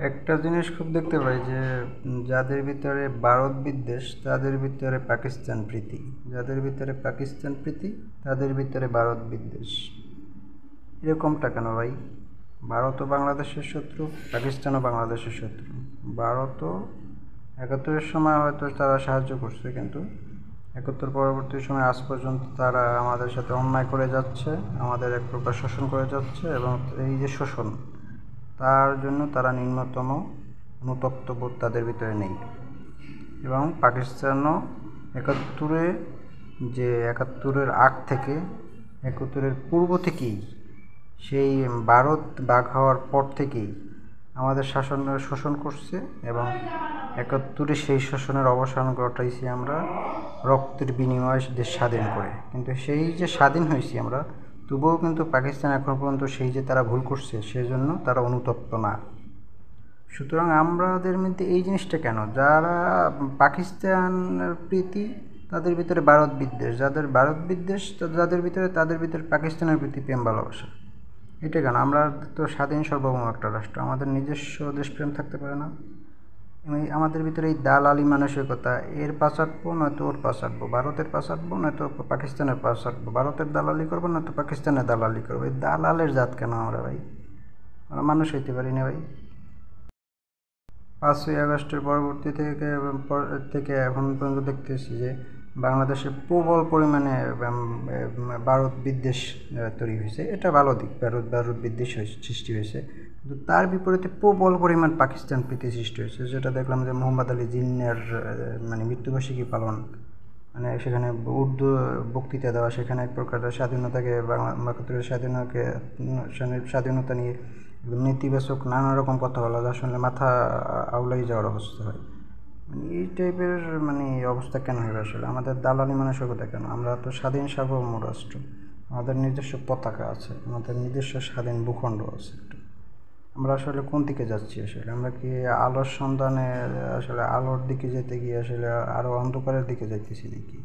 একটা জিনিস খুব দেখতে পাই যে যাদের ভিতরে ভারত বিদ্বেষ তাদের ভিতরে পাকিস্তান প্রীতি, যাদের ভিতরে পাকিস্তান প্রীতি তাদের ভিতরে ভারত বিদ্বেষ। এরকমটা কেন ভাই? ভারতও বাংলাদেশের শত্রু, পাকিস্তানও বাংলাদেশের শত্রু। ভারতও ৭১-এর সময় হয়তো তারা সাহায্য করছে, কিন্তু ৭১ পরবর্তী সময় আজ পর্যন্ত তারা আমাদের সাথে অন্যায় করে যাচ্ছে, আমাদের এক প্রকার শোষণ করে যাচ্ছে, এবং এই যে শোষণ, তার জন্য তারা নিম্নতম অনুতপ্তবোধ তাদের ভিতরে নেই। এবং পাকিস্তানও ৭১-এর আগ থেকে, ৭১-এর পূর্ব থেকেই, সেই ভারত ভাগ হওয়ার পর থেকেই আমাদের শোষণ করছে, এবং ৭১-এ সেই শোষণের অবসান ঘটাইছি আমরা রক্তের বিনিময়ে দেশ স্বাধীন করে। কিন্তু সেই যে স্বাধীন হয়েছি আমরা, তবুও কিন্তু পাকিস্তান এখন পর্যন্ত সেই যে তারা ভুল করছে সেজন্য তারা অনুতপ্ত না। সুতরাং আমাদের মধ্যে এই জিনিসটা কেন? যারা পাকিস্তানের প্রীতি তাদের ভিতরে ভারত বিদ্বেষ, যাদের ভারত বিদ্বেষ যাদের ভিতরে, তাদের ভিতরে পাকিস্তানের প্রতি প্রেম ভালোবাসা। এটা কেন? আমরা তো স্বাধীন সার্বভৌম একটা রাষ্ট্র, আমাদের নিজস্ব দেশপ্রেম থাকতে পারে না? আমাদের ভিতরে এই দালালি মানসিকতা, এর পাশ আঁটবো নয়তো ওর পাশ আঁটবো, ভারতের পাশ আঁটবো নয়তো পাকিস্তানের পাশ আঁটবো, ভারতের দালালি করবো নয়তো পাকিস্তানের দালালি করবো। এই দালালের জাত কেন আমরা ভাই? আমরা মানুষ হইতে পারি না ভাই? ৫ই আগস্টের পরবর্তী থেকে এখন পর্যন্ত দেখতেছি যে বাংলাদেশে প্রবল পরিমাণে ভারত বিদ্বেষ তৈরি হয়েছে। এটা ভালো দিক, ভারত বিদ্বেষ সৃষ্টি হয়েছে। কিন্তু তার বিপরীতে প্রবল পরিমাণ পাকিস্তান প্রীতি সৃষ্টি হয়েছে, যেটা দেখলাম যে মোহাম্মদ আলী জিন্নার মৃত্যুবার্ষিকী পালন, সেখানে উর্দু বক্তৃতা দেওয়া, সেখানে এক প্রকার স্বাধীনতাকে, বাংলা স্বাধীনতা নিয়ে নেতিবাচক নানা রকম কথা বলা, যা শুনলে মাথা আউলাই যাওয়ার অবস্থা হয়। এই টাইপের অবস্থা কেন হবে আসলে? আমাদের দালালি মানসিকতা কেন? আমরা তো স্বাধীন সার্বভৌম রাষ্ট্র, আমাদের নিজস্ব পতাকা আছে, আমাদের নিজস্ব স্বাধীন ভূখণ্ড আছে। আমরা আসলে কোন দিকে যাচ্ছি? আসলে আমরা কি আলোর সন্ধানে, আসলে আলোর দিকে যেতে গিয়ে আসলে আরও অন্ধকারের দিকে যাইতেছি নাকি?